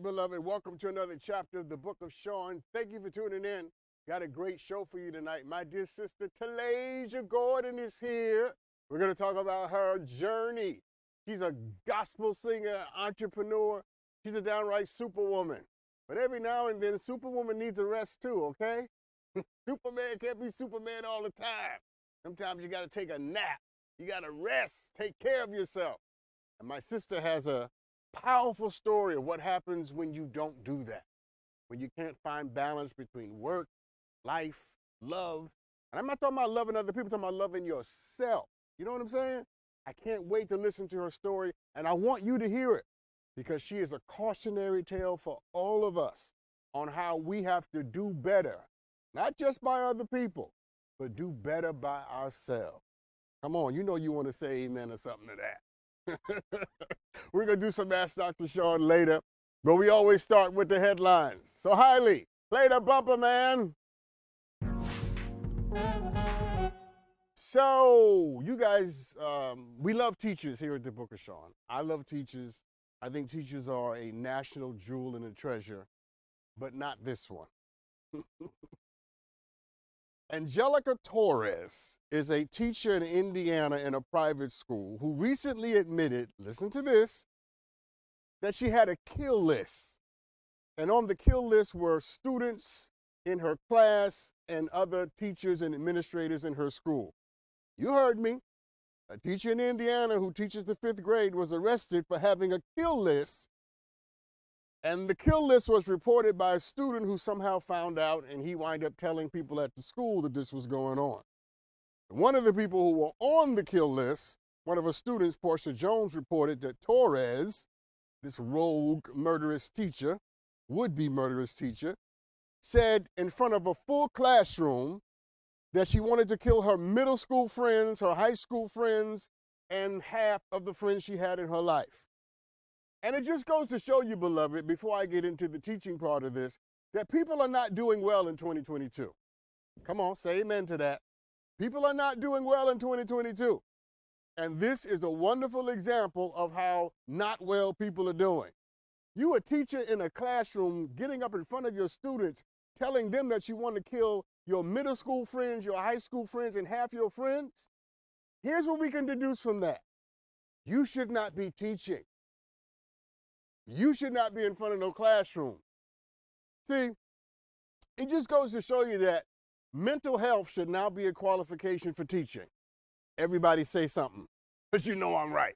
beloved. Welcome to another chapter of the book of Sean. Thank you for tuning in. Got a great show for you tonight. My dear sister, Talasia Gordon is here. We're going to talk about her journey. She's a gospel singer, entrepreneur. She's a downright superwoman. But every now and then, superwoman needs a rest too, okay? Superman can't be Superman all the time. Sometimes you got to take a nap. You got to rest, take care of yourself. And my sister has a powerful story of what happens when you don't do that, when you can't find balance between work, life, love. And I'm not talking about loving other people, I'm talking about loving yourself. You know what I'm saying? I can't wait to listen to her story, and I want you to hear it because she is a cautionary tale for all of us on how we have to do better, not just by other people, but do better by ourselves. Come on, you know you want to say amen or something to that. We're going to do some Ask Dr. Sean later, but we always start with the headlines. So, Hailey, play the bumper, man. So, you guys, we love teachers here at the Book of Sean. I love teachers. I think teachers are a national jewel and a treasure, but not this one. Angelica Torres is a teacher in Indiana in a private school who recently admitted, listen to this, that she had a kill list. And on the kill list were students in her class and other teachers and administrators in her school. You heard me. A teacher in Indiana who teaches the 5th grade was arrested for having a kill list. And the kill list was reported by a student who somehow found out, and he wound up telling people at the school that this was going on. One of the people who were on the kill list, one of her students, Portia Jones, reported that Torres, this rogue murderous teacher, would-be murderous teacher, said in front of a full classroom that she wanted to kill her middle school friends, her high school friends, and half of the friends she had in her life. And it just goes to show you, beloved, before I get into the teaching part of this, that people are not doing well in 2022. Come on, say amen to that. People are not doing well in 2022. And this is a wonderful example of how not well people are doing. You, a teacher in a classroom, getting up in front of your students, telling them that you want to kill your middle school friends, your high school friends, and half your friends. Here's what we can deduce from that. You should not be teaching. You should not be in front of no classroom. See, it just goes to show you that mental health should now be a qualification for teaching. Everybody say something, because you know I'm right.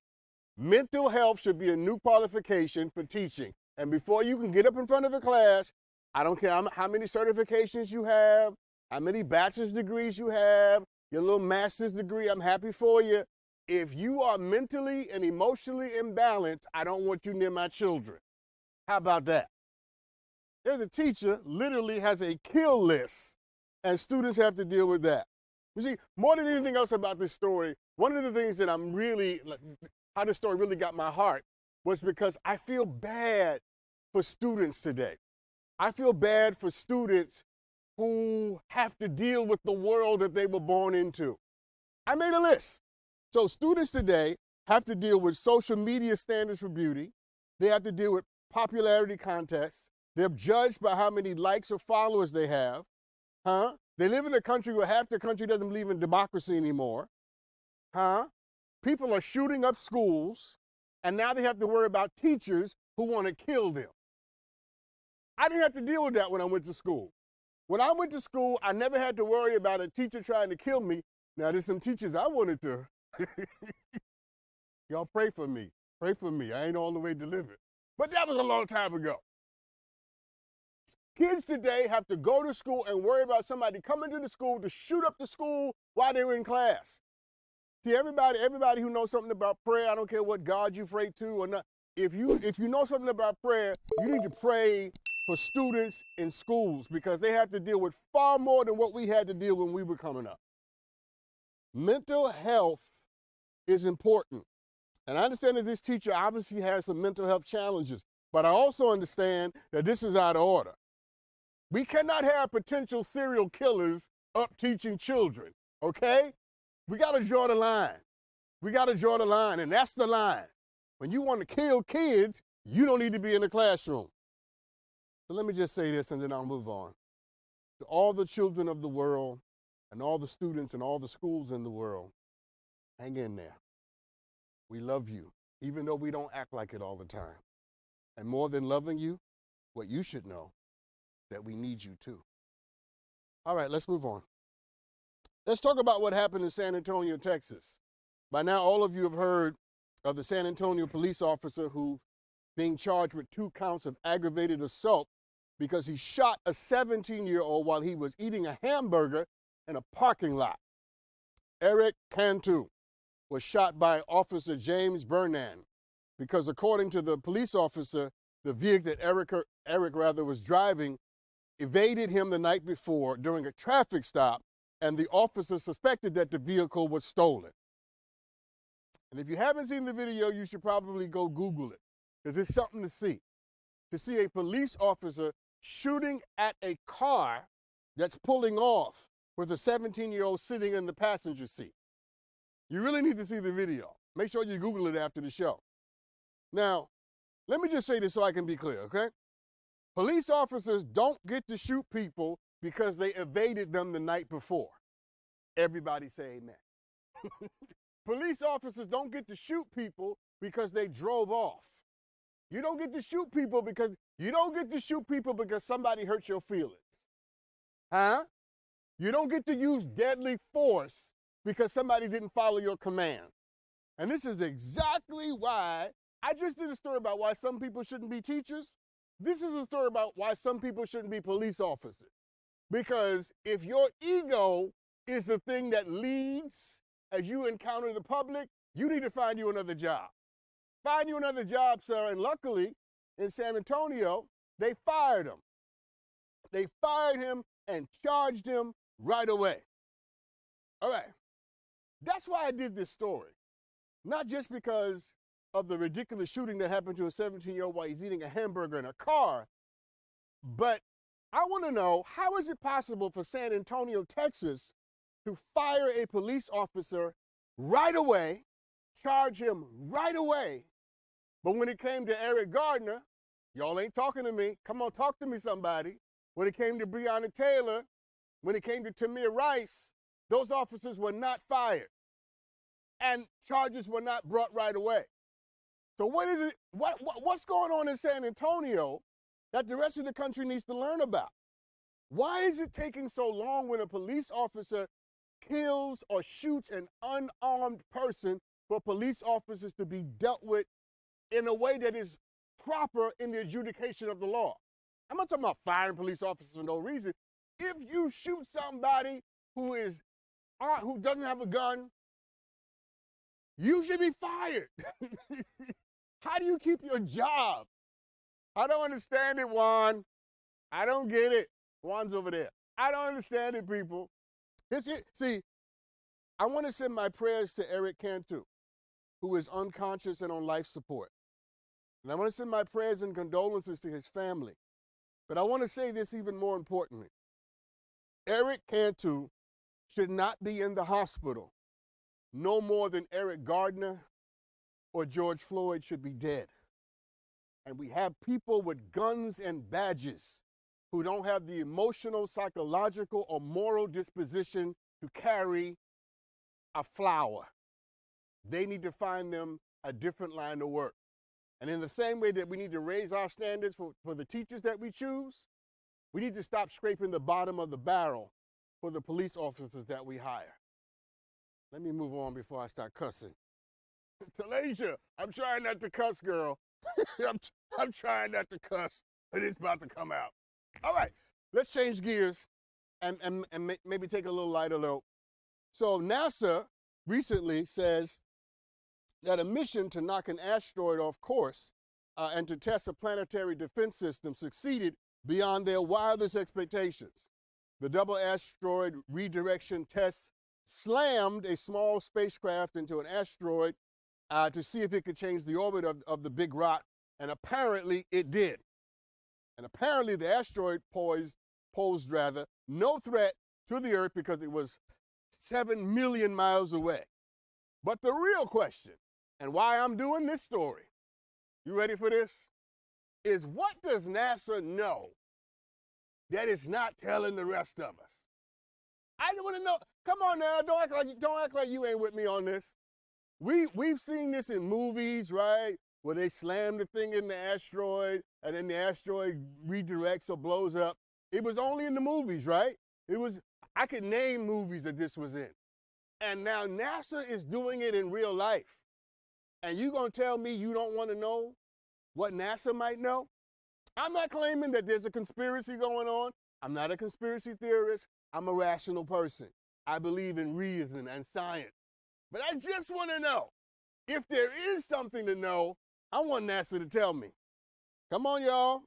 Mental health should be a new qualification for teaching. And before you can get up in front of a class, I don't care how many certifications you have, how many bachelor's degrees you have, your little master's degree, I'm happy for you. If you are mentally and emotionally imbalanced, I don't want you near my children. How about that? There's a teacher literally has a kill list, and students have to deal with that. You see, more than anything else about this story, one of the things that how this story really got my heart was because I feel bad for students today. I feel bad for students who have to deal with the world that they were born into. I made a list. So students today have to deal with social media standards for beauty. They have to deal with popularity contests. They're judged by how many likes or followers they have. They live in a country where half the country doesn't believe in democracy anymore. People are shooting up schools, and now they have to worry about teachers who want to kill them. I didn't have to deal with that when I went to school. When I went to school, I never had to worry about a teacher trying to kill me. Now, there's some teachers I wanted to. Y'all pray for me. Pray for me. I ain't all the way delivered. But that was a long time ago. Kids today have to go to school and worry about somebody coming to the school to shoot up the school while they're in class. See, everybody who knows something about prayer, I don't care what God you pray to or not, if you know something about prayer, you need to pray for students in schools because they have to deal with far more than what we had to deal when we were coming up. Mental health is important. And I understand that this teacher obviously has some mental health challenges, but I also understand that this is out of order. We cannot have potential serial killers up teaching children, okay? We got to draw the line. We got to draw the line, and that's the line. When you want to kill kids, you don't need to be in the classroom. So let me just say this and then I'll move on. To all the children of the world and all the students and all the schools in the world, hang in there. We love you, even though we don't act like it all the time. And more than loving you, what you should know, that we need you too. All right, let's move on. Let's talk about what happened in San Antonio, Texas. By now, all of you have heard of the San Antonio police officer who being charged with 2 counts of aggravated assault because he shot a 17-year-old while he was eating a hamburger in a parking lot. Eric Cantu was shot by Officer James Bernan because, according to the police officer, the vehicle that Eric was driving evaded him the night before during a traffic stop, and the officer suspected that the vehicle was stolen. And if you haven't seen the video, you should probably go Google it, because it's something to see. To see a police officer shooting at a car that's pulling off with a 17-year-old sitting in the passenger seat. You really need to see the video. Make sure you Google it after the show. Now, let me just say this so I can be clear, okay? Police officers don't get to shoot people because they evaded them the night before. Everybody say amen. Police officers don't get to shoot people because they drove off. You don't get to shoot people because somebody hurt your feelings. Huh? You don't get to use deadly force because somebody didn't follow your command. And this is exactly why I just did a story about why some people shouldn't be teachers. This is a story about why some people shouldn't be police officers. Because if your ego is the thing that leads as you encounter the public, you need to find you another job. Find you another job, sir. And luckily, in San Antonio, they fired him. They fired him and charged him right away. All right. That's why I did this story. Not just because of the ridiculous shooting that happened to a 17-year-old while he's eating a hamburger in a car, but I want to know, how is it possible for San Antonio, Texas, to fire a police officer right away, charge him right away, but when it came to Eric Gardner, y'all ain't talking to me. Come on, talk to me, somebody. When it came to Breonna Taylor, when it came to Tamir Rice, those officers were not fired, and charges were not brought right away. So what is it? What's going on in San Antonio that the rest of the country needs to learn about? Why is it taking so long when a police officer kills or shoots an unarmed person for police officers to be dealt with in a way that is proper in the adjudication of the law? I'm not talking about firing police officers for no reason. If you shoot somebody who doesn't have a gun, you should be fired. How do you keep your job? I don't understand it, Juan. I don't get it. Juan's over there. I don't understand it, people. See, I want to send my prayers to Eric Cantu, who is unconscious and on life support. And I want to send my prayers and condolences to his family. But I want to say this even more importantly. Eric Cantu should not be in the hospital no more than Eric Gardner or George Floyd should be dead. And we have people with guns and badges who don't have the emotional, psychological, or moral disposition to carry a flower. They need to find them a different line of work. And in the same way that we need to raise our standards for the teachers that we choose, we need to stop scraping the bottom of the barrel for the police officers that we hire. Let me move on before I start cussing. Talasia, I'm trying not to cuss, girl. I'm trying not to cuss, but it's about to come out. All right, let's change gears and maybe take a little lighter note. So NASA recently says that a mission to knock an asteroid off course and to test a planetary defense system succeeded beyond their wildest expectations. The double asteroid redirection test slammed a small spacecraft into an asteroid to see if it could change the orbit of the big rock, and apparently it did. And apparently the asteroid posed no threat to the Earth because it was 7 million miles away. But the real question, and why I'm doing this story, you ready for this? Is what does NASA know that it's not telling the rest of us? I want to know. Come on now, don't act like you ain't with me on this. We've seen this in movies, right? Where they slam the thing in the asteroid and then the asteroid redirects or blows up. It was only in the movies, right? I could name movies that this was in. And now NASA is doing it in real life. And you gonna tell me you don't want to know what NASA might know? I'm not claiming that there's a conspiracy going on. I'm not a conspiracy theorist. I'm a rational person. I believe in reason and science. But I just want to know, if there is something to know, I want NASA to tell me. Come on, y'all.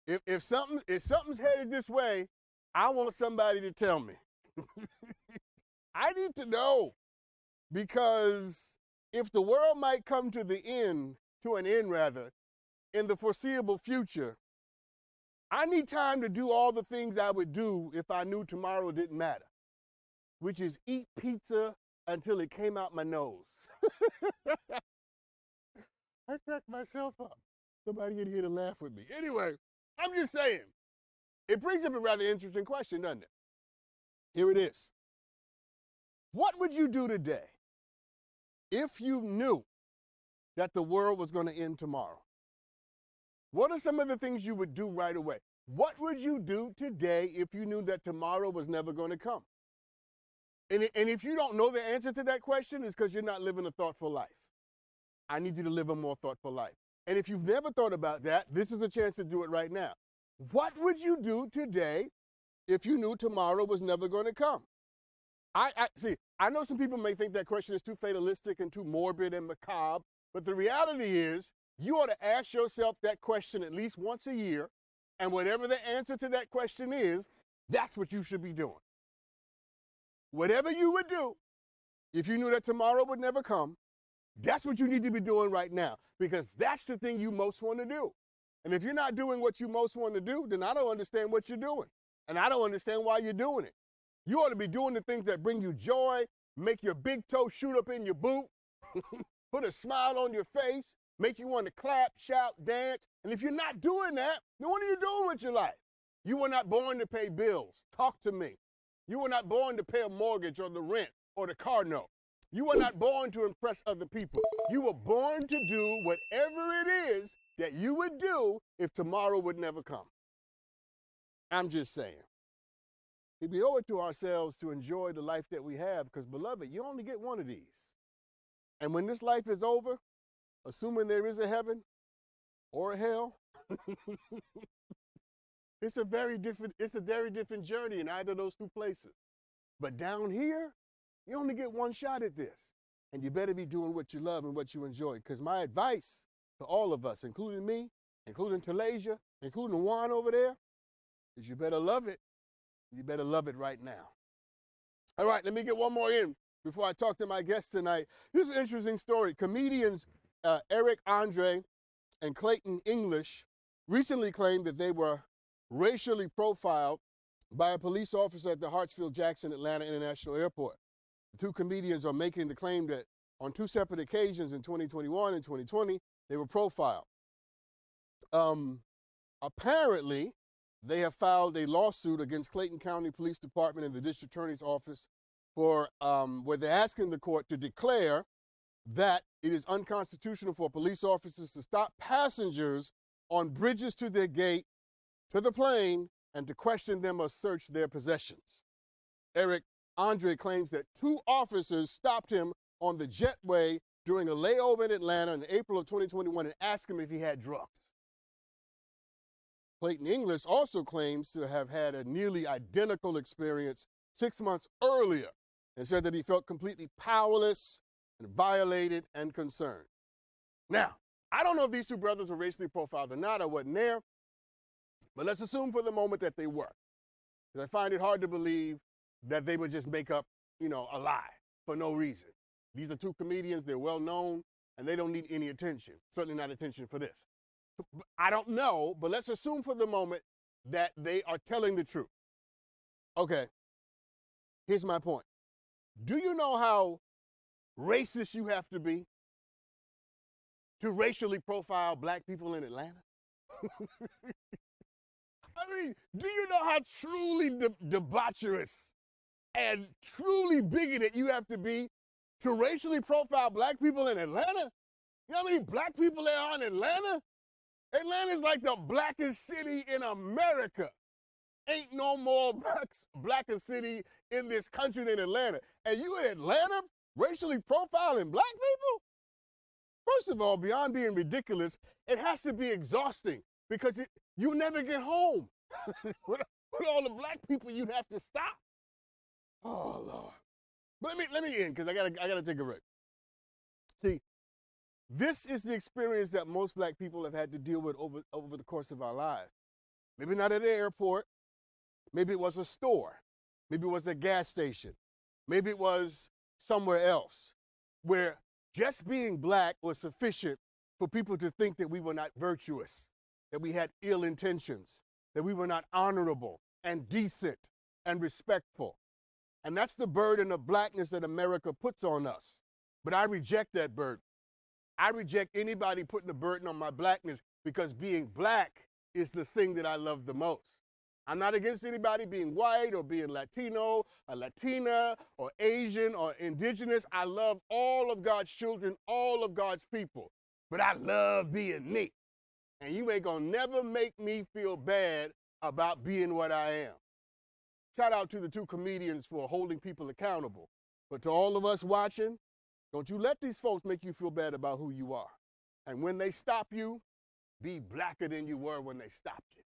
If something's headed this way, I want somebody to tell me. I need to know, because if the world might come to an end in the foreseeable future, I need time to do all the things I would do if I knew tomorrow didn't matter, which is eat pizza until it came out my nose. I cracked myself up. Somebody in here to laugh with me. Anyway, I'm just saying, it brings up a rather interesting question, doesn't it? Here it is. What would you do today if you knew that the world was going to end tomorrow? What are some of the things you would do right away? What would you do today if you knew that tomorrow was never going to come? And if you don't know the answer to that question, it's because you're not living a thoughtful life. I need you to live a more thoughtful life. And if you've never thought about that, this is a chance to do it right now. What would you do today if you knew tomorrow was never going to come? I know some people may think that question is too fatalistic and too morbid and macabre, but the reality is you ought to ask yourself that question at least once a year, and whatever the answer to that question is, that's what you should be doing. Whatever you would do if you knew that tomorrow would never come, that's what you need to be doing right now, because that's the thing you most want to do. And if you're not doing what you most want to do, then I don't understand what you're doing. And I don't understand why you're doing it. You ought to be doing the things that bring you joy, make your big toe shoot up in your boot, put a smile on your face, make you want to clap, shout, dance. And if you're not doing that, then what are you doing with your life? You were not born to pay bills. Talk to me. You were not born to pay a mortgage or the rent or the car note. You were not born to impress other people. You were born to do whatever it is that you would do if tomorrow would never come. I'm just saying. We owe it to ourselves to enjoy the life that we have, because, beloved, you only get one of these. And when this life is over, assuming there is a heaven or a hell, it's a very different journey in either of those two places. But down here, you only get one shot at this. And you better be doing what you love and what you enjoy. Because my advice to all of us, including me, including Talasia, including Juan over there, is you better love it. You better love it right now. All right, let me get one more in before I talk to my guest tonight. This is an interesting story. Comedians Eric Andre and Clayton English recently claimed that they were racially profiled by a police officer at the Hartsfield-Jackson Atlanta International Airport. The two comedians are making the claim that on two separate occasions in 2021 and 2020, they were profiled. Apparently, they have filed a lawsuit against Clayton County Police Department and the District Attorney's Office for where they're asking the court to declare that it is unconstitutional for police officers to stop passengers on bridges to their gate, to the plane, and to question them or search their possessions. Eric Andre claims that two officers stopped him on the jetway during a layover in Atlanta in April of 2021 and asked him if he had drugs. Clayton English also claims to have had a nearly identical experience 6 months earlier and said that he felt completely powerless and violated and concerned. Now, I don't know if these two brothers were racially profiled or not. I wasn't there. But let's assume for the moment that they were. Because I find it hard to believe that they would just make up, a lie for no reason. These are two comedians. They're well known, and they don't need any attention. Certainly not attention for this. I don't know, but let's assume for the moment that they are telling the truth. Okay, here's my point. Do you know how racist you have to be to racially profile black people in Atlanta? I mean, do you know how truly debaucherous and truly bigoted you have to be to racially profile black people in Atlanta? You know how many black people there are in Atlanta? Atlanta's like the blackest city in America. Ain't no more blacker city in this country than Atlanta. And you in Atlanta racially profiling black people? First of all, beyond being ridiculous, it has to be exhausting because you never get home. with, with all the black people you'd have to stop. Oh Lord. But let me end because I gotta take a break. See, this is the experience that most black people have had to deal with over the course of our lives. Maybe not at the airport. Maybe it was a store. Maybe it was a gas station. Maybe it was somewhere else where just being black was sufficient for people to think that we were not virtuous, that we had ill intentions, that we were not honorable and decent and respectful. And that's the burden of blackness that America puts on us. But I reject that burden. I reject anybody putting the burden on my blackness because being black is the thing that I love the most. I'm not against anybody being white or being Latino or Latina or Asian or indigenous. I love all of God's children, all of God's people. But I love being me. And you ain't gonna never make me feel bad about being what I am. Shout out to the two comedians for holding people accountable. But to all of us watching, don't you let these folks make you feel bad about who you are. And when they stop you, be blacker than you were when they stopped you.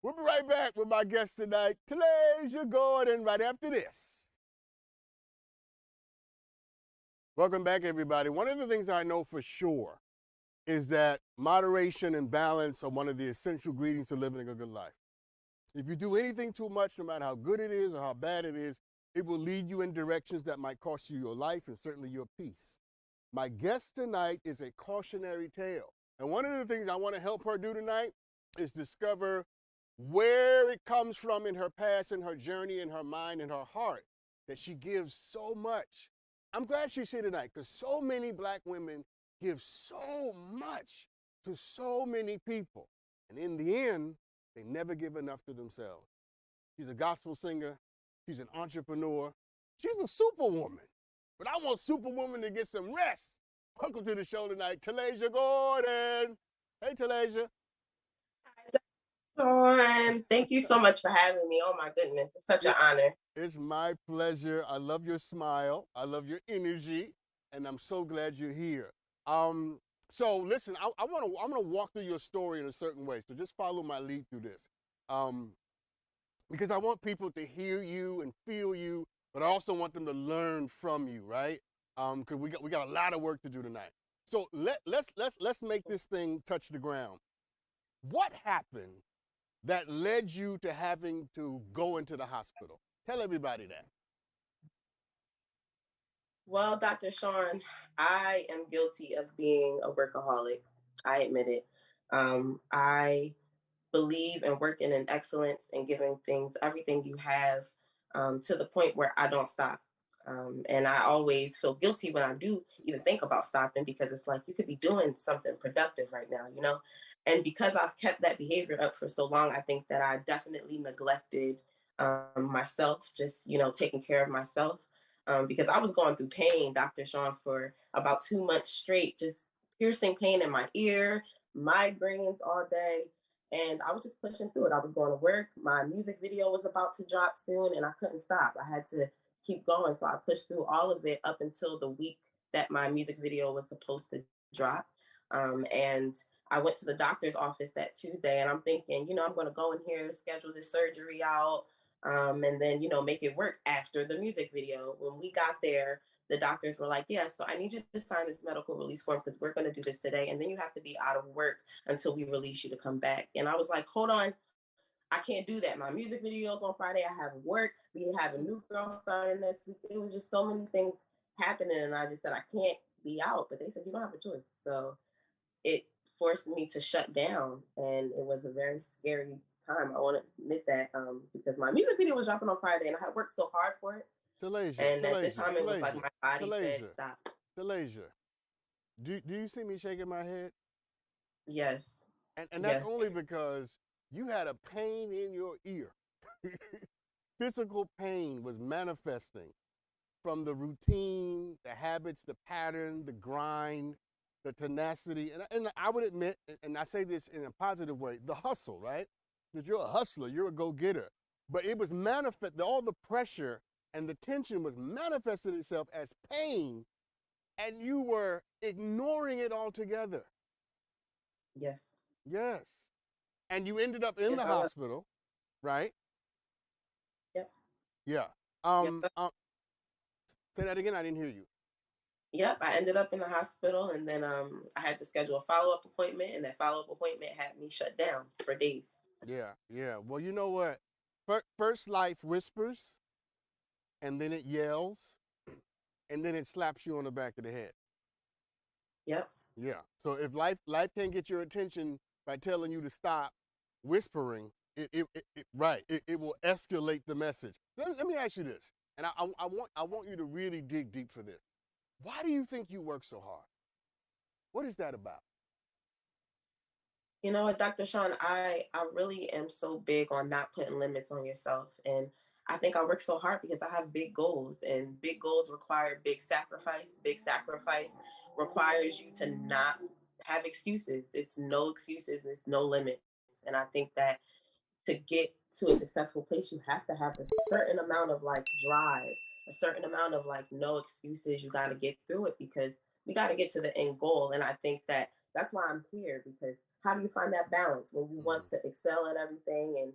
We'll be right back with my guest tonight, Talasia Gordon, right after this. Welcome back, everybody. One of the things I know for sure is that moderation and balance are one of the essential ingredients to living a good life. If you do anything too much, no matter how good it is or how bad it is, it will lead you in directions that might cost you your life and certainly your peace. My guest tonight is a cautionary tale. And one of the things I want to help her do tonight is discover where it comes from in her past, in her journey, in her mind, in her heart, that she gives so much. I'm glad she's here tonight because so many black women give so much to so many people. And in the end, they never give enough to themselves. She's a gospel singer. She's an entrepreneur. She's a superwoman. But I want superwoman to get some rest. Welcome to the show tonight, Talasia Gordon. Hey, Talasia. Sean, thank you so much for having me. Oh my goodness, it's such an honor. It's my pleasure. I love your smile. I love your energy, and I'm so glad you're here. So listen, I'm gonna walk through your story in a certain way. So just follow my lead through this, because I want people to hear you and feel you, but I also want them to learn from you, right? Because we got a lot of work to do tonight. So let's make this thing touch the ground. What happened that led you to having to go into the hospital? Tell everybody that. Well, Dr. Sean, I am guilty of being a workaholic. I admit it. I believe in working in excellence and giving things everything you have, to the point where I don't stop. And I always feel guilty when I do even think about stopping because it's like you could be doing something productive right now, you know? And because I've kept that behavior up for so long, I think that I definitely neglected myself, just, taking care of myself. Because I was going through pain, Dr. Sean, for about 2 months straight, just piercing pain in my ear, migraines all day. And I was just pushing through it. I was going to work. My music video was about to drop soon, and I couldn't stop. I had to keep going. So I pushed through all of it up until the week that my music video was supposed to drop. And I went to the doctor's office that Tuesday, and I'm thinking, I'm going to go in here, schedule this surgery out, and then, make it work after the music video. When we got there, the doctors were like, yeah, so I need you to sign this medical release form because we're going to do this today. And then you have to be out of work until we release you to come back. And I was like, hold on, I can't do that. My music video's on Friday. I have work. We have a new girl starting next week. It was just so many things happening. And I just said, I can't be out. But they said, you don't have a choice. So it forced me to shut down. And it was a very scary time. I want to admit that, because my music video was dropping on Friday and I had worked so hard for it. And at this time, it was like my body said, stop. Talasia, do you see me shaking my head? Yes. And that's only because You had a pain in your ear. Physical pain was manifesting from the routine, the habits, the pattern, the grind, the tenacity. And I would admit, and I say this in a positive way, the hustle, right? Because you're a hustler, you're a go getter. But it was manifest, all the pressure and the tension was manifested itself as pain, and you were ignoring it altogether. Yes. Yes. And you ended up in Yes, the I was. hospital, right? Yep. Yeah. Yep. Say that again. I didn't hear you. Yep. I ended up in the hospital, and then I had to schedule a follow-up appointment, and that follow-up appointment had me shut down for days. Yeah, yeah. Well, you know what? First life whispers, and then it yells, and then it slaps you on the back of the head. Yep. Yeah. So if life can't get your attention by telling you to stop whispering, it will escalate the message. Let me ask you this, and I want you to really dig deep for this. Why do you think you work so hard? What is that about? You know what, Dr. Sean, I really am so big on not putting limits on yourself. And I think I work so hard because I have big goals, and big goals require big sacrifice. Big sacrifice requires you to not have excuses. It's no excuses, it's no limits. And I think that to get to a successful place, you have to have a certain amount of like drive, a certain amount of like no excuses. You got to get through it because we got to get to the end goal. And I think that that's why I'm here, because how do you find that balance when you Mm-hmm. want to excel at everything? And,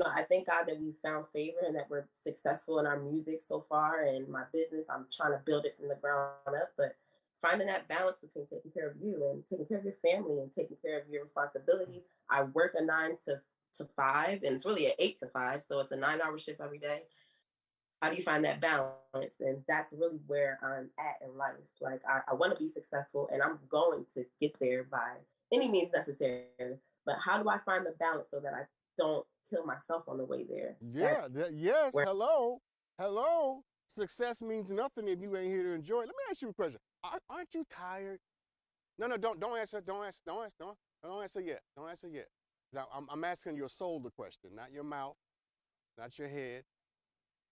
I thank God that we found favor and that we're successful in our music so far. And my business, I'm trying to build it from the ground up. But finding that balance between taking care of you and taking care of your family and taking care of your responsibilities. I work a 9 to 5, and it's really an 8 to 5, so it's a 9-hour shift every day. How do you find that balance? And that's really where I'm at in life. Like I want to be successful, and I'm going to get there by any means necessary. But how do I find the balance so that I don't kill myself on the way there? Yeah, That's yes, where hello. Hello. Success means nothing if you ain't here to enjoy it. Let me ask you a question. Aren't you tired? No, no, don't answer. Don't answer yet. Don't answer yet. I'm asking your soul the question, not your mouth, not your head.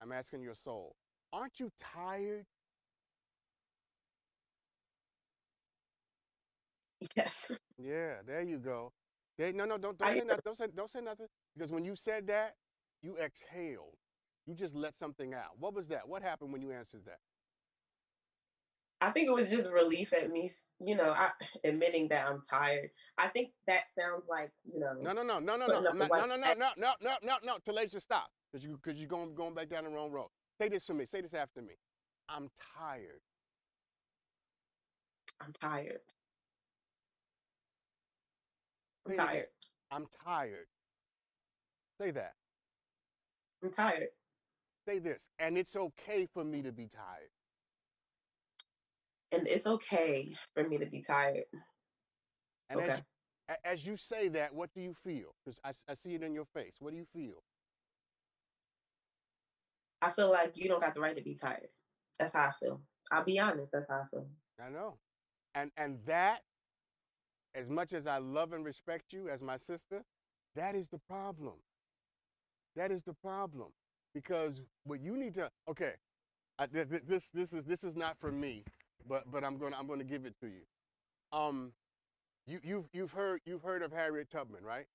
I'm asking your soul. Aren't you tired? yes. Yeah, there you go. No, no, don't I say nothing. Don't say nothing. Because when you said that, you exhaled. You just let something out. What was that? What happened when you answered that? I think it was just relief at me, admitting that I'm tired. I think that sounds like, No, no, no, no, no, no. putting up I'm the not. white No, no, no, flag. no, no, no, no, no. Talasia, stop. Because you're going back down the wrong road. Say this for me. Say this after me. I'm tired. I'm tired. I'm Say it again. tired. I'm tired. Say that. I'm tired. Say this. And it's okay for me to be tired. And it's okay for me to be tired. And Okay. as you say that, what do you feel? Because I see it in your face. What do you feel? I feel like you don't got the right to be tired. That's how I feel. I'll be honest. That's how I feel. I know. And that, as much as I love and respect you as my sister, that is the problem. That is the problem. Because what you need to, okay, this is not for me, but I'm gonna give it to you. Um, you've heard of Harriet Tubman, right?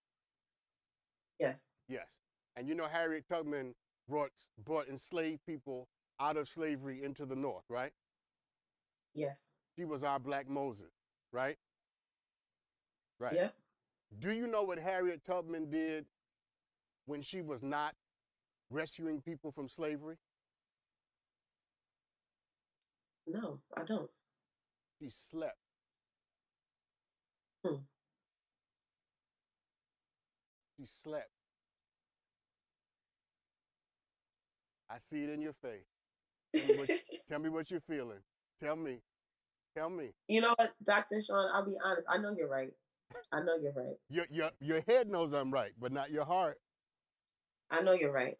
Yes. Yes. And you know Harriet Tubman brought enslaved people out of slavery into the North, right? Yes. She was our Black Moses, right? Right. Yep. Do you know what Harriet Tubman did when she was not rescuing people from slavery? No, I don't. She slept. Hmm. She slept. I see it in your face. Tell me what tell me what you're feeling. Tell me. Tell me. You know what, Dr. Sean, I'll be honest. I know you're right. I know you're right. Your head knows I'm right, but not your heart. I know you're right.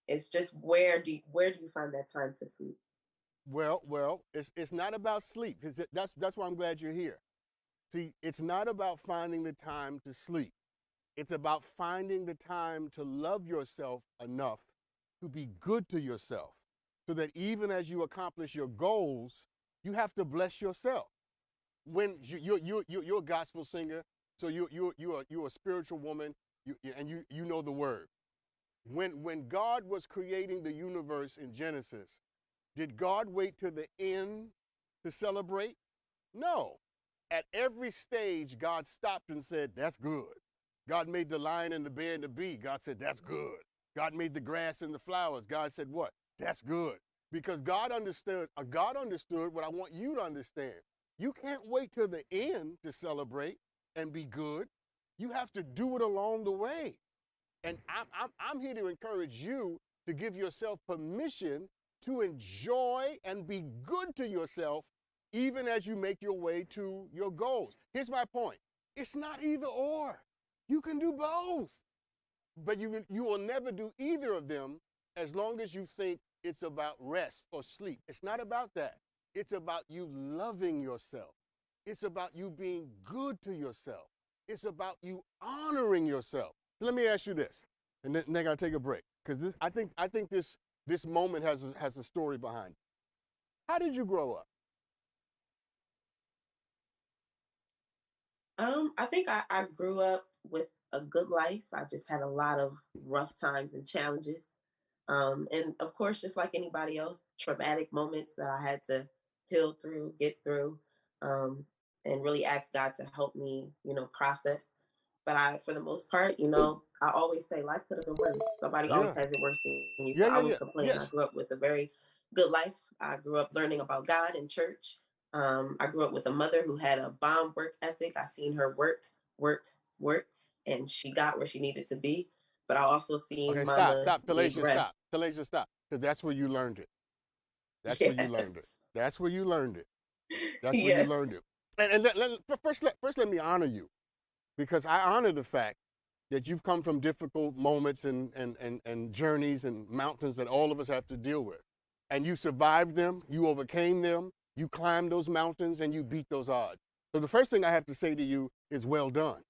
It's just where do you find that time to sleep? Well, it's not about sleep. That's why I'm glad you're here. See, it's not about finding the time to sleep. It's about finding the time to love yourself enough to be good to yourself so that even as you accomplish your goals, you have to bless yourself. When you're a gospel singer, so you're a spiritual woman, and you know the word. When God was creating the universe in Genesis, did God wait to the end to celebrate? No. At every stage, God stopped and said, "That's good." God made the lion and the bear and the bee. God said, "That's good." God made the grass and the flowers. God said, "What? That's good." Because God understood what I want you to understand. You can't wait till the end to celebrate and be good. You have to do it along the way. And I'm here to encourage you to give yourself permission to enjoy and be good to yourself even as you make your way to your goals. Here's my point. It's not either or. You can do both. But you will never do either of them as long as you think it's about rest or sleep. It's not about that. It's about you loving yourself. It's about you being good to yourself. It's about you honoring yourself. So let me ask you this, and then I'll take a break because I think this moment has a story behind it. How did you grow up? I think I grew up with a good life. I just had a lot of rough times and challenges. And of course, just like anybody else, traumatic moments that I had to heal through, get through, um, and really ask God to help me, process. But for the most part, I always say life could have been worse. Somebody always Yeah, has it worse than you. yeah, So I yeah, wouldn't yeah. complain. I Yes. grew up with a very good life. I grew up learning about God in church. I grew up with a mother who had a bomb work ethic. I seen her work, work, work, and she got where she needed to be. But I also seen Okay, mama stop, need Talasia, rest. stop, Talasia, stop, because that's where you learned it. That's where you learned it. Yes. That's where you learned it. That's where you Yes. learned it. First, let me honor you because I honor the fact that you've come from difficult moments and journeys and mountains that all of us have to deal with. And you survived them, you overcame them, you climbed those mountains, and you beat those odds. So the first thing I have to say to you is well done.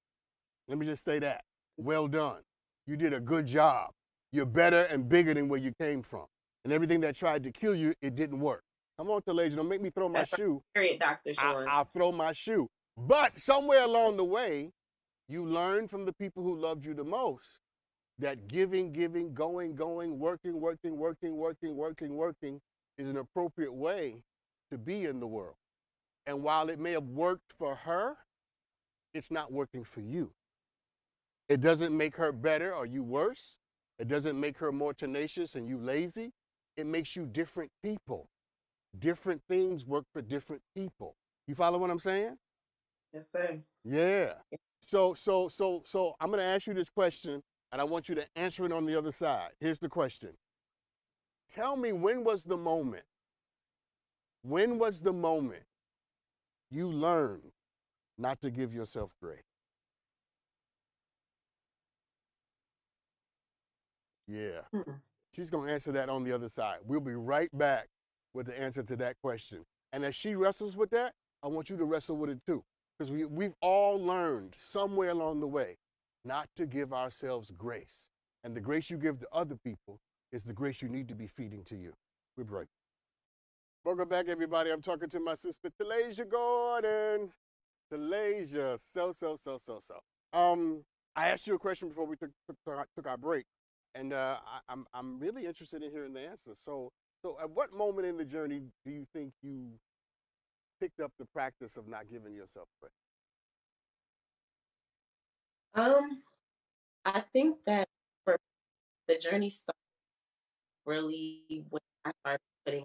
Let me just say that. Well done. You did a good job. You're better and bigger than where you came from. And everything that tried to kill you, it didn't work. Come on, Talasia, don't make me throw my That's right. shoe. Period, Dr. I, Sean. I'll throw my shoe. But somewhere along the way, you learn from the people who loved you the most that giving, giving, going, working is an appropriate way to be in the world. And while it may have worked for her, it's not working for you. It doesn't make her better or you worse. It doesn't make her more tenacious and you lazy. It makes you different people. Different things work for different people. You follow what I'm saying? Yes, sir. Yeah. So I'm gonna ask you this question and I want you to answer it on the other side. Here's the question. Tell me when was the moment you learned not to give yourself grace? Yeah. Hmm. She's going to answer that on the other side. We'll be right back with the answer to that question. And as she wrestles with that, I want you to wrestle with it too. Because we've all learned somewhere along the way not to give ourselves grace. And the grace you give to other people is the grace you need to be feeding to you. We're right. Welcome back, everybody. I'm talking to my sister, Talasia Gordon. Talasia, so. I asked you a question before we took our break, and I'm really interested in hearing the answer. So at what moment in the journey do you think you picked up the practice of not giving yourself credit? Um, I think that for the journey started really when I started putting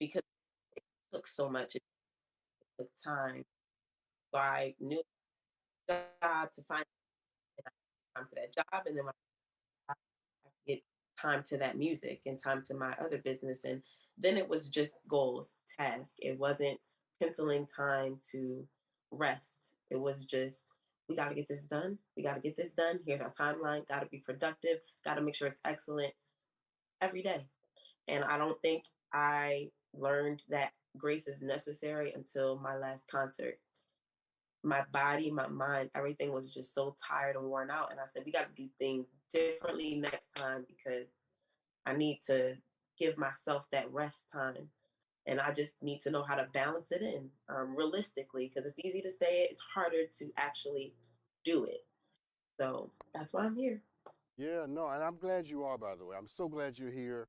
because it took so much, it took time. So I knew a job to find and I time to that job and then when I get time to that music and time to my other business. And then it was just goals, task. It wasn't penciling time to rest. It was just, we got to get this done. We got to get this done. Here's our timeline. Got to be productive. Got to make sure it's excellent every day. And I don't think I learned that grace is necessary until my last concert. my body, my mind, everything was just so tired and worn out. And I said, we got to do things differently next time because I need to give myself that rest time. And I just need to know how to balance it in realistically because it's easy to say it, it's harder to actually do it. So that's why I'm here. Yeah, no, and I'm glad you are, by the way. I'm so glad you're here.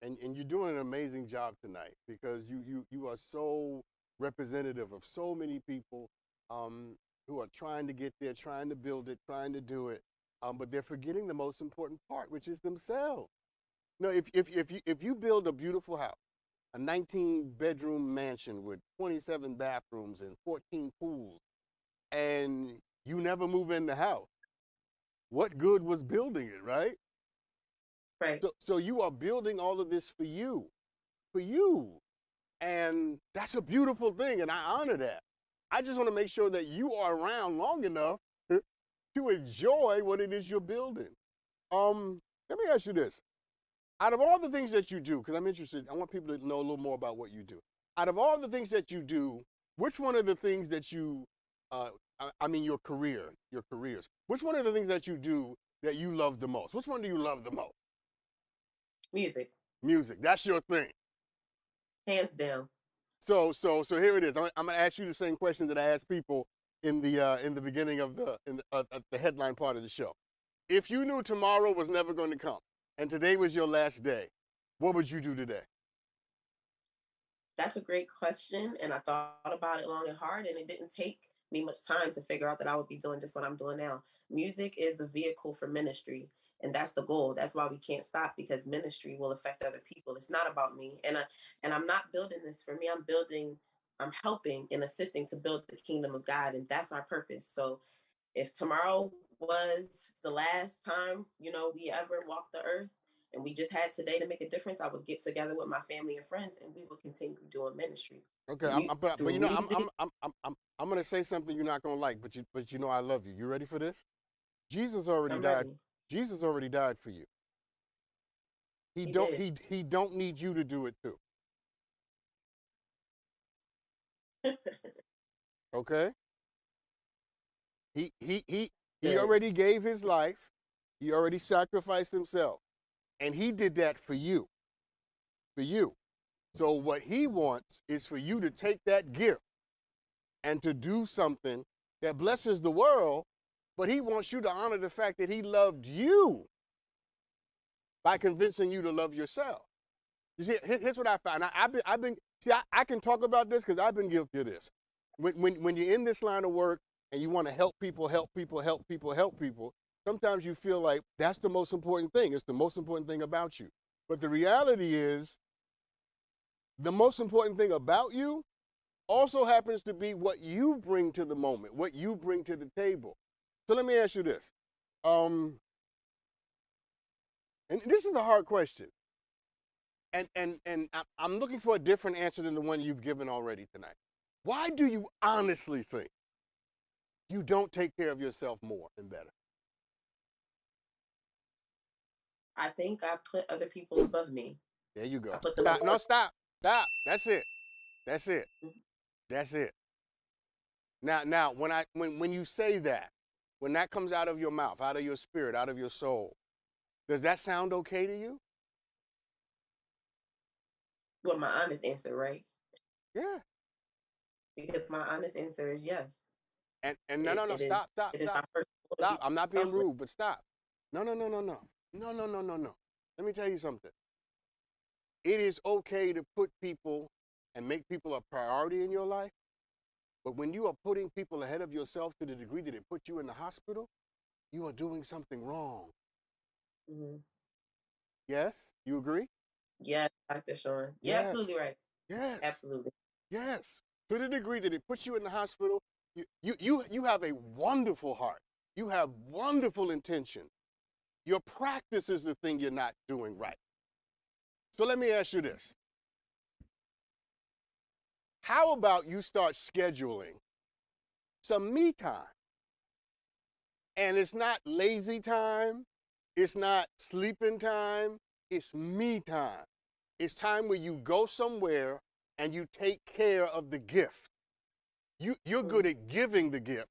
And you're doing an amazing job tonight because you are so representative of so many people um, who are trying to get there, trying to build it, trying to do it, but they're forgetting the most important part, which is themselves. No, if you build a beautiful house, a 19-bedroom mansion with 27 bathrooms and 14 pools, and you never move in the house, what good was building it, right? Right. So you are building all of this for you. And that's a beautiful thing, and I honor that. I just want to make sure that you are around long enough to enjoy what it is you're building. Let me ask you this. Out of all the things that you do, because I'm interested, I want people to know a little more about what you do. Out of all the things that you do, which one of the things that you, I mean your careers, which one of the things that you do that you love the most? Which one do you love the most? Music, Music. That's your thing. hands down. So here it is. I'm gonna ask you the same question that I asked people in the beginning of the headline part of the show. If you knew tomorrow was never going to come, and today was your last day, what would you do today? That's a great question. And I thought about it long and hard, and it didn't take me much time to figure out that I would be doing just what I'm doing now. Music is the vehicle for ministry. And that's the goal. That's why we can't stop because ministry will affect other people. It's not about me. And I'm not building this for me. I'm helping and assisting to build the kingdom of God. And that's our purpose. So if tomorrow was the last time, we ever walked the earth and we just had today to make a difference, I would get together with my family and friends and we would continue doing ministry Okay, but through you know music. I'm gonna say something you're not gonna like, but you know I love you. You ready for this? Jesus already I'm died. ready. Jesus already died for you. He He don't did. he don't need you to do it too. Okay? He Good. already gave his life. He already sacrificed himself. And he did that for you. For you. So what he wants is for you to take that gift and to do something that blesses the world, but he wants you to honor the fact that he loved you by convincing you to love yourself. You see, here's what I found. I've been see, I can talk about this because I've been guilty of this. When you're in this line of work and you want to help people, help people, help people, help people, sometimes you feel like that's the most important thing. It's the most important thing about you. But the reality is, the most important thing about you also happens to be what you bring to the moment, what you bring to the table. So let me ask you this. Um, and this is a hard question. And I'm looking for a different answer than the one you've given already tonight. Why do you honestly think you don't take care of yourself more and better? I think I put other people above me. There you I go. put them Stop. No, above. stop. That's it. That's it. That's it. Now, when you say that, when that comes out of your mouth, out of your spirit, out of your soul, does that sound okay to you? You want my honest answer, right? Yeah. Because my honest answer is yes. And no, It, no, no. it is. Stop. Stop. It is Stop. my first goal to Stop. be I'm not being selfless. rude, but stop. No, no, no, no, no. No, no, no, no, no. Let me tell you something. It is okay to put people and make people a priority in your life, but when you are putting people ahead of yourself to the degree that it put you in the hospital, you are doing something wrong. Hmm. Yes? You agree? Yes, Dr. Sean. You're Yes. absolutely right. Yes. Absolutely. Yes. To the degree that it puts you in the hospital, you have a wonderful heart. You have wonderful intention. Your practice is the thing you're not doing right. So let me ask you this. How about you start scheduling some me time? And it's not lazy time. It's not sleeping time. It's me time. It's time where you go somewhere and you take care of the gift. You're good at giving the gift,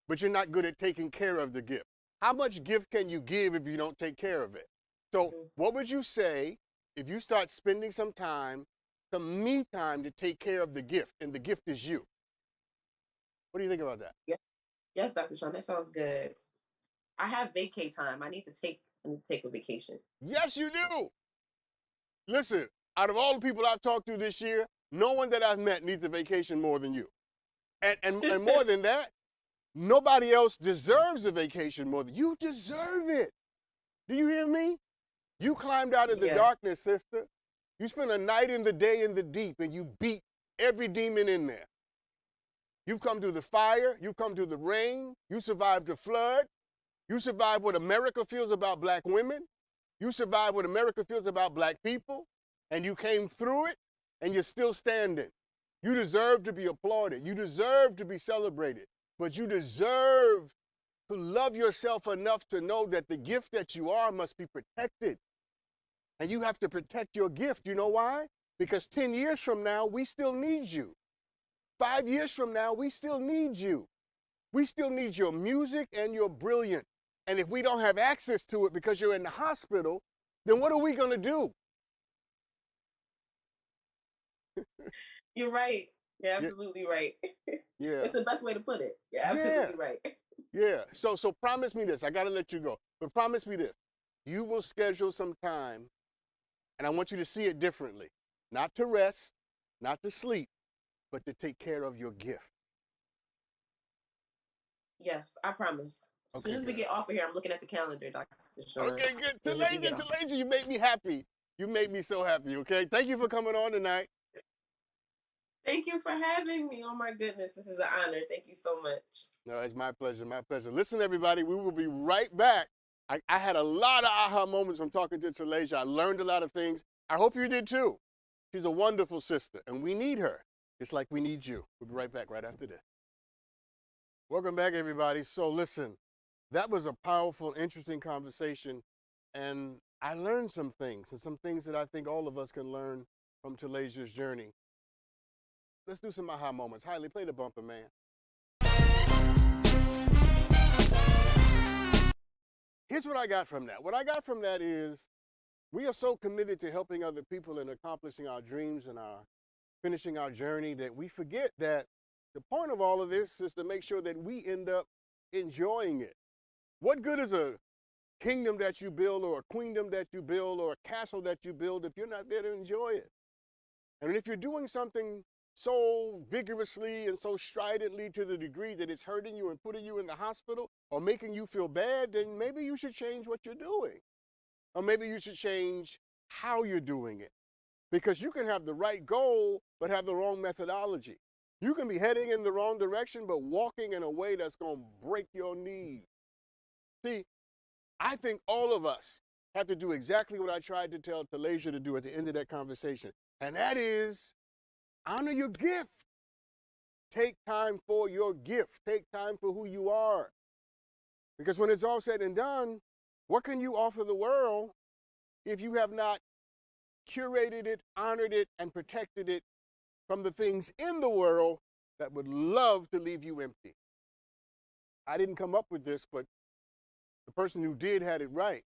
but you're not good at taking care of the gift. How much gift can you give if you don't take care of it? So what would you say if you start spending some time, some me time to take care of the gift, and the gift is you? What do you think about that? Yeah. Yes, Dr. Sean, that sounds good. I have vacay time. I need to take a vacation. Yes, you do. Listen, out of all the people I've talked to this year, no one that I've met needs a vacation more than you. And more than that, nobody else deserves a vacation more than you. Deserve it. Do you hear me? You climbed out of the darkness, sister. You spent a night in the day in the deep, and you beat every demon in there. You've come through the fire. You've come through the rain. You survived the flood. You survived what America feels about black women. You survived what America feels about black people. And you came through it, and you're still standing. You deserve to be applauded. You deserve to be celebrated. But you deserve to love yourself enough to know that the gift that you are must be protected. And you have to protect your gift. You know why? Because 10 years from now, we still need you. 5 years from now, we still need you. We still need your music and your brilliance. And if we don't have access to it because you're in the hospital, then what are we going to do? You're right. You're absolutely right. Yeah. It's the best way to put it. You're absolutely right. Yeah. So promise me this. I got to let you go. But promise me this. You will schedule some time, and I want you to see it differently. Not to rest, not to sleep, but to take care of your gift. Yes, I promise. As soon as we get off of here, I'm looking at the calendar, Dr. Sean. Okay, good. Talasia, you make me happy. You make me so happy, okay? Thank you for coming on tonight. Thank you for having me. Oh, my goodness. This is an honor. Thank you so much. No, it's my pleasure. My pleasure. Listen, everybody, we will be right back. I had a lot of aha moments from talking to Talasia. I learned a lot of things. I hope you did too. She's a wonderful sister, and we need her. It's like we need you. We'll be right back right after this. Welcome back, everybody. So listen, that was a powerful, interesting conversation, and I learned some things, and some things that I think all of us can learn from Talasia's journey. Let's do some aha moments. Hailey, play the bumper, man. Here's what I got from that. What I got from that is we are so committed to helping other people and accomplishing our dreams and finishing our journey that we forget that the point of all of this is to make sure that we end up enjoying it. What good is a kingdom that you build or a queendom that you build or a castle that you build if you're not there to enjoy it? And if you're doing something so vigorously and so stridently to the degree that it's hurting you and putting you in the hospital or making you feel bad, then maybe you should change what you're doing. Or maybe you should change how you're doing it. Because you can have the right goal, but have the wrong methodology. You can be heading in the wrong direction, but walking in a way that's going to break your knees. See, I think all of us have to do exactly what I tried to tell Talasia to do at the end of that conversation. And that is honor your gift. Take time for your gift. Take time for who you are. Because when it's all said and done, what can you offer the world if you have not curated it, honored it, and protected it from the things in the world that would love to leave you empty? I didn't come up with this, but the person who did had it right.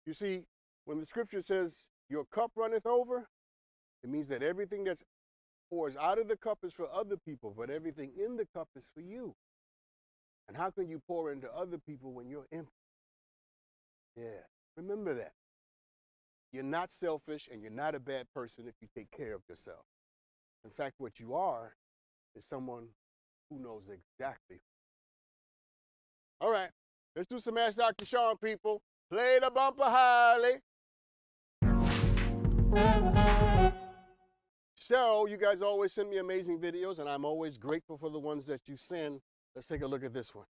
You see, when the scripture says your cup runneth over, it means that everything that pours out of the cup is for other people, but everything in the cup is for you. And how can you pour into other people when you're empty? Yeah, remember that. You're not selfish and you're not a bad person if you take care of yourself. In fact, what you are is someone who knows exactly. All right, let's do some Ask Dr. Sean, people. Play the bumper, Hailey. So, you guys always send me amazing videos, and I'm always grateful for the ones that you send. Let's take a look at this one.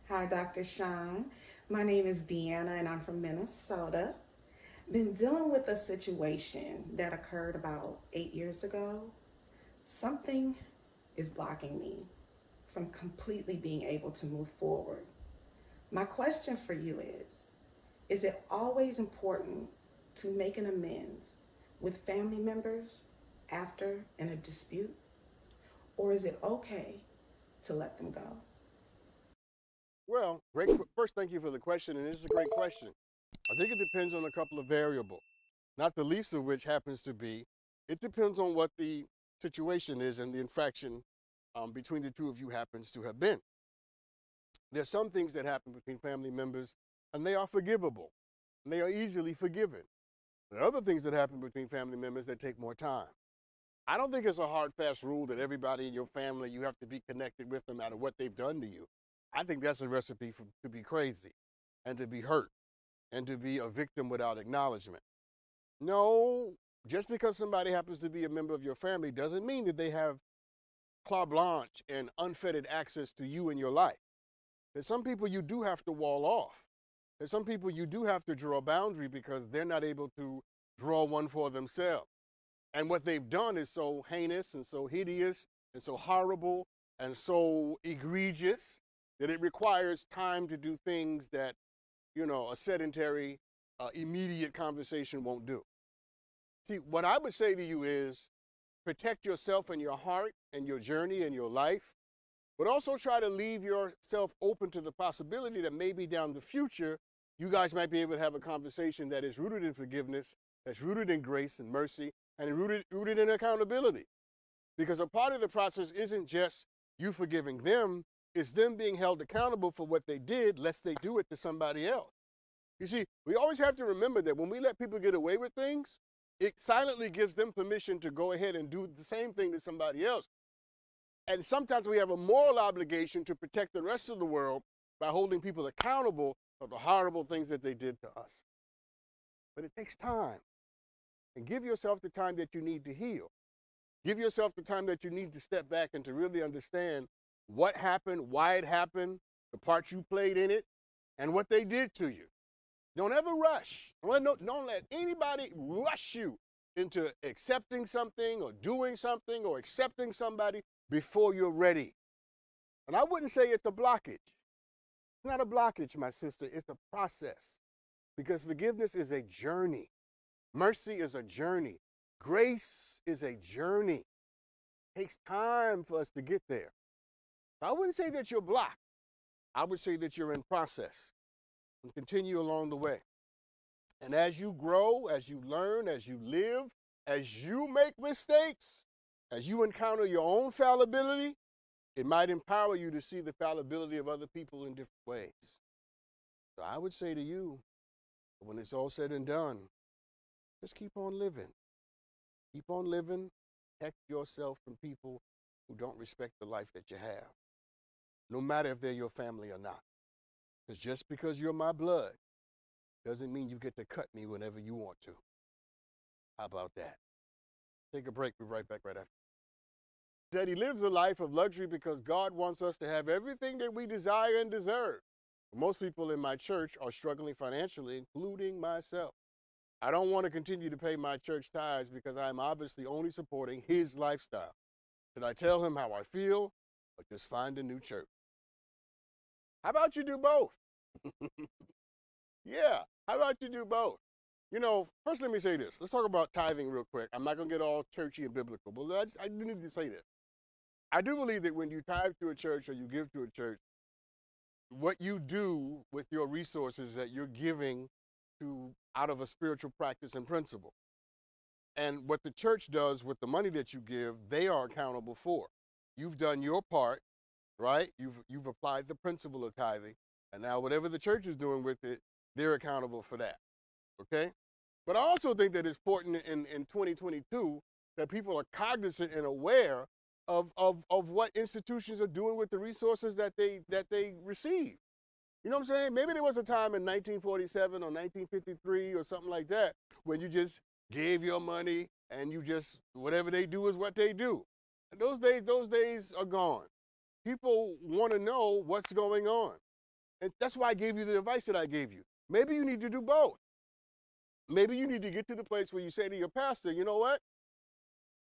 Hi, Dr. Sean. My name is Deanna, and I'm from Minnesota. Been dealing with a situation that occurred about 8 years ago. Something is blocking me from completely being able to move forward. My question for you is it always important to make an amends with family members after in a dispute? Or is it okay to let them go? Well, first, thank you for the question, and it's a great question. I think it depends on a couple of variables, not the least of which happens to be it depends on what the situation is and the infraction between the two of you happens to have been. There's some things that happen between family members, and they are forgivable, and they are easily forgiven. There are other things that happen between family members that take more time. I don't think it's a hard, fast rule that everybody in your family, you have to be connected with no matter what they've done to you. I think that's a recipe to be crazy and to be hurt and to be a victim without acknowledgement. No, just because somebody happens to be a member of your family doesn't mean that they have carte blanche and unfettered access to you in your life. There's some people you do have to wall off. There's some people you do have to draw a boundary because they're not able to draw one for themselves. And what they've done is so heinous and so hideous and so horrible and so egregious that it requires time to do things that, a sedentary, immediate conversation won't do. See, what I would say to you is protect yourself and your heart and your journey and your life, but also try to leave yourself open to the possibility that maybe down the future, you guys might be able to have a conversation that is rooted in forgiveness, that's rooted in grace and mercy, and rooted in accountability. Because a part of the process isn't just you forgiving them, it's them being held accountable for what they did, lest they do it to somebody else. You see, we always have to remember that when we let people get away with things, it silently gives them permission to go ahead and do the same thing to somebody else. And sometimes we have a moral obligation to protect the rest of the world by holding people accountable for the horrible things that they did to us. But it takes time. And give yourself the time that you need to heal. Give yourself the time that you need to step back and to really understand what happened, why it happened, the part you played in it, and what they did to you. Don't ever rush. Don't let anybody rush you into accepting something or doing something or accepting somebody before you're ready. And I wouldn't say it's a blockage. It's not a blockage, my sister. It's a process. Because forgiveness is a journey. Mercy is a journey. Grace is a journey. It takes time for us to get there. I wouldn't say that you're blocked. I would say that you're in process and continue along the way. And as you grow, as you learn, as you live, as you make mistakes, as you encounter your own fallibility, it might empower you to see the fallibility of other people in different ways. So I would say to you, when it's all said and done, just keep on living. Keep on living. Protect yourself from people who don't respect the life that you have, no matter if they're your family or not. Because just because you're my blood doesn't mean you get to cut me whenever you want to. How about that? Take a break. We'll be right back right after. That he lives a life of luxury because God wants us to have everything that we desire and deserve. Most people in my church are struggling financially, including myself. I don't want to continue to pay my church tithes because I'm obviously only supporting his lifestyle. Should I tell him how I feel or just find a new church? How about you do both? Yeah, how about you do both? First let me say this. Let's talk about tithing real quick. I'm not going to get all churchy and biblical, but I do need to say this. I do believe that when you tithe to a church or you give to a church, what you do with your resources that you're giving to out of a spiritual practice and principle. And what the church does with the money that you give, they are accountable for. You've done your part, right? You've applied the principle of tithing, and now whatever the church is doing with it, they're accountable for that. Okay? But I also think that it's important in 2022 that people are cognizant and aware of what institutions are doing with the resources that they receive. You know what I'm saying? Maybe there was a time in 1947 or 1953 or something like that when you just gave your money and you just, whatever they do is what they do. And those days are gone. People want to know what's going on. And that's why I gave you the advice that I gave you. Maybe you need to do both. Maybe you need to get to the place where you say to your pastor, you know what?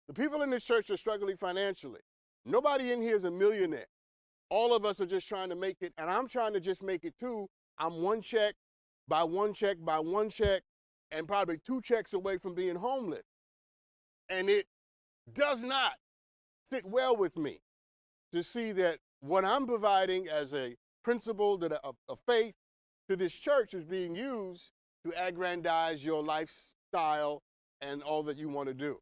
The people in this church are struggling financially. Nobody in here is a millionaire. All of us are just trying to make it, and I'm trying to just make it too. I'm one check by one check by one check, and probably two checks away from being homeless. And it does not sit well with me to see that what I'm providing as a principle of faith to this church is being used to aggrandize your lifestyle and all that you want to do.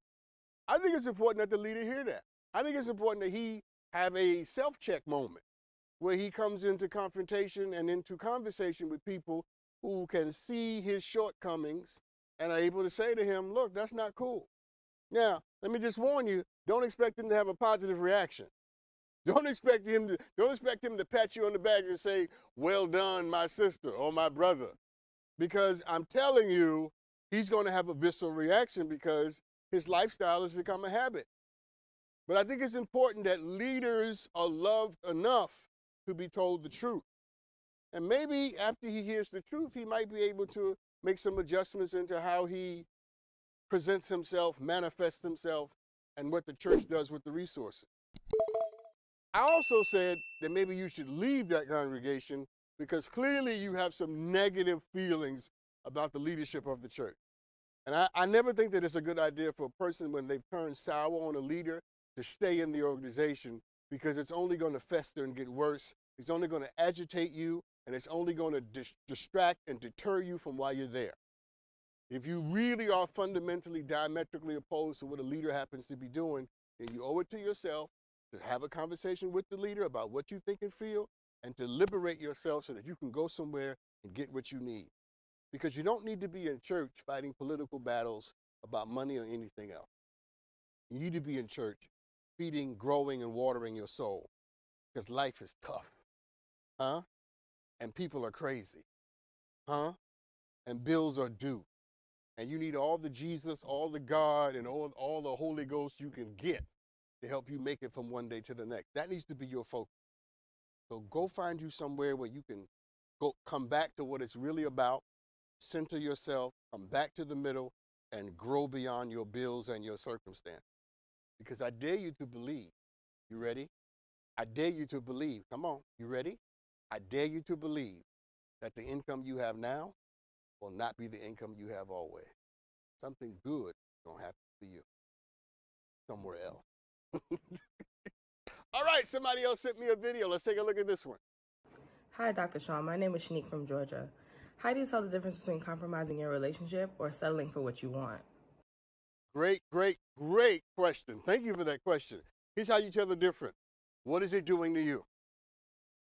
I think it's important that the leader hear that. I think it's important that he have a self-check moment where he comes into confrontation and into conversation with people who can see his shortcomings and are able to say to him, look, that's not cool. Now, let me just warn you, don't expect him to have a positive reaction. Don't expect him to pat you on the back and say, well done, my sister or my brother. Because I'm telling you, he's going to have a visceral reaction because his lifestyle has become a habit. But I think it's important that leaders are loved enough to be told the truth. And maybe after he hears the truth, he might be able to make some adjustments into how he presents himself, manifests himself, and what the church does with the resources. I also said that maybe you should leave that congregation because clearly you have some negative feelings about the leadership of the church. And I never think that it's a good idea for a person when they've turned sour on a leader to stay in the organization because it's only going to fester and get worse. It's only going to agitate you, and it's only going to distract and deter you from why you're there. If you really are fundamentally diametrically opposed to what a leader happens to be doing, then you owe it to yourself to have a conversation with the leader about what you think and feel and to liberate yourself so that you can go somewhere and get what you need. Because you don't need to be in church fighting political battles about money or anything else. You need to be in church feeding, growing, and watering your soul because life is tough, huh? And people are crazy, huh? And bills are due. And you need all the Jesus, all the God, and all the Holy Ghost you can get to help you make it from one day to the next. That needs to be your focus. So go find you somewhere where you can come back to what it's really about, center yourself, come back to the middle, and grow beyond your bills and your circumstance. Because I dare you to believe. You ready? I dare you to believe. Come on, you ready? I dare you to believe that the income you have now will not be the income you have always. Something good is going to happen for you somewhere else. All right, somebody else sent me a video. Let's take a look at this one. Hi, Dr. Sean. My name is Shanique from Georgia. How do you tell the difference between compromising your relationship or settling for what you want? Great question. Thank you for that question. Here's how you tell the difference. What is it doing to you?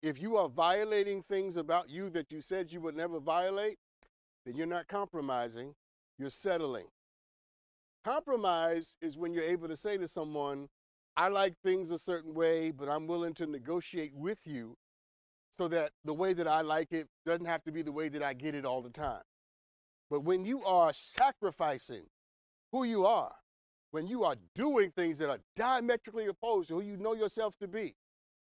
If you are violating things about you that you said you would never violate, then you're not compromising, you're settling. Compromise is when you're able to say to someone, I like things a certain way, but I'm willing to negotiate with you so that the way that I like it doesn't have to be the way that I get it all the time. But when you are sacrificing who you are, when you are doing things that are diametrically opposed to who you know yourself to be,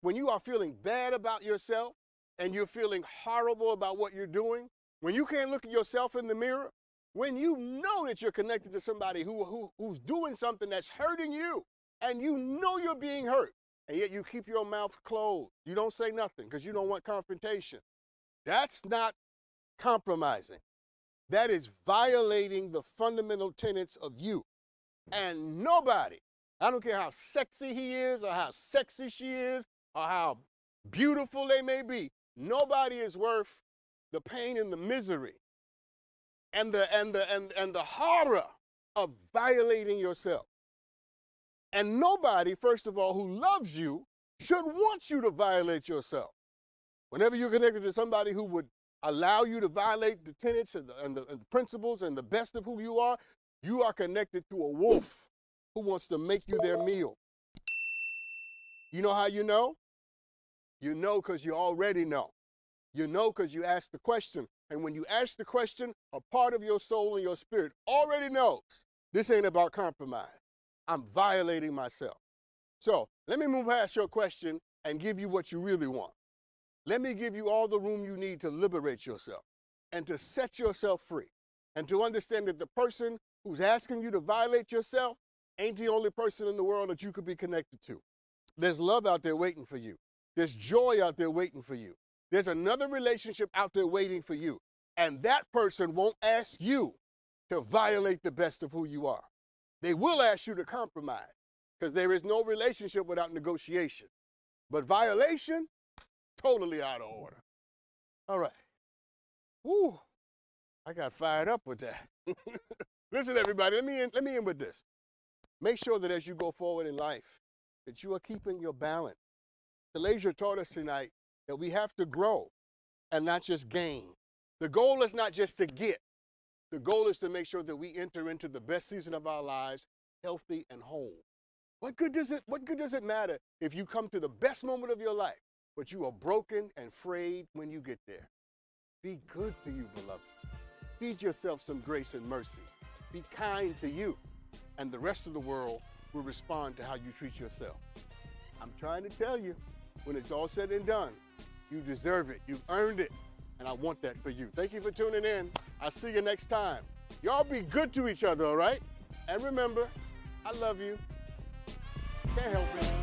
when you are feeling bad about yourself and you're feeling horrible about what you're doing, when you can't look at yourself in the mirror, when you know that you're connected to somebody who's doing something that's hurting you and you know you're being hurt, and yet you keep your mouth closed. You don't say nothing because you don't want confrontation. That's not compromising. That is violating the fundamental tenets of you. And nobody, I don't care how sexy he is or how sexy she is or how beautiful they may be, nobody is worth the pain and the misery and the horror of violating yourself. And nobody, first of all, who loves you should want you to violate yourself. Whenever you're connected to somebody who would allow you to violate the tenets and the principles and the best of who you are connected to a wolf who wants to make you their meal. You know how you know? You know because you already know. You know because you asked the question. And when you ask the question, a part of your soul and your spirit already knows this ain't about compromise. I'm violating myself. So let me move past your question and give you what you really want. Let me give you all the room you need to liberate yourself and to set yourself free and to understand that the person who's asking you to violate yourself ain't the only person in the world that you could be connected to. There's love out there waiting for you. There's joy out there waiting for you. There's another relationship out there waiting for you. And that person won't ask you to violate the best of who you are. They will ask you to compromise. because there is no relationship without negotiation. But violation, totally out of order. All right. Woo, I got fired up with that. Listen, everybody, let me end with this. Make sure that as you go forward in life, that you are keeping your balance. Talasia taught us tonight that we have to grow and not just gain. The goal is not just to get. The goal is to make sure that we enter into the best season of our lives, healthy and whole. What good does it matter if you come to the best moment of your life, but you are broken and frayed when you get there? Be good to you, beloved. Feed yourself some grace and mercy. Be kind to you, and the rest of the world will respond to how you treat yourself. I'm trying to tell you, when it's all said and done, you deserve it. You've earned it, and I want that for you. Thank you for tuning in. I'll see you next time. Y'all be good to each other, all right? And remember, I love you. Can't help it.